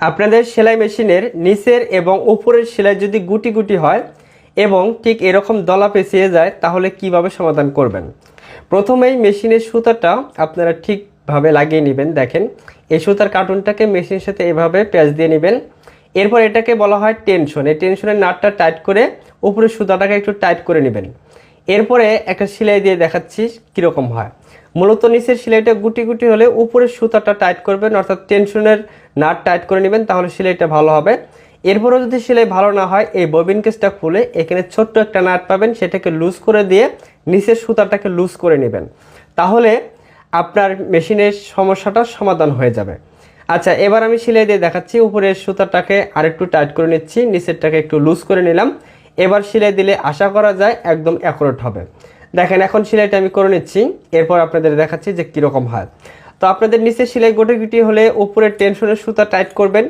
আপনাদের সেলাই মেশিনের নিচের এবং উপরের সেলাই যদি গুটি গুটি হয় এবং ঠিক এরকম দলা পেঁচিয়ে যায় তাহলে কিভাবে সমাধান করবেন। প্রথমেই মেশিনের সুতাটা আপনারা ঠিকভাবে লাগিয়ে নেবেন। দেখেন এই সুতার কার্টুনটাকে মেশিনের সাথে এভাবে প্যাঁচ দিয়ে নেবেন। এরপর এটাকে বলা হয় টেনশন। এই টেনশনের নাটটা টাইট করে উপরের সুতাটাকে একটু টাইট করে নেবেন। এরপরে একটা সেলাই দিয়ে দেখাচ্ছি কীরকম হয়। মূলত নিচের সেলাইটা গুটি গুটি হলে উপরের সুতাটা টাইট করবেন, অর্থাৎ টেনশনের নাট টাইট করে নেবেন, তাহলে সেলাইটা ভালো হবে। এরপরও যদি সেলাই ভালো না হয় এই ববিন কেসটা খুলে এখানে ছোট্ট একটা নাট পাবেন, সেটাকে লুজ করে দিয়ে নিচের সুতাটাকে লুজ করে নেবেন, তাহলে আপনার মেশিনের সমস্যাটা সমাধান হয়ে যাবে। আচ্ছা, এবার আমি সেলাই দিয়ে দেখাচ্ছি। উপরের সুতাটাকে আরেকটু টাইট করে নিচ্ছি, নিচেরটাকে একটু লুজ করে নিলাম। এবার সেলাই দিলে আশা করা যায় একদম অ্যাকুরেট হবে। দেখেন এখন সেলাইটা আমি করে নিচ্ছি, এরপর আপনাদের দেখাচ্ছি যে কীরকম হয়। তো আপনাদের নিচে সেলাই গোটে গুটি হলে উপরের টেনশনের সুতা টাইট করবেন।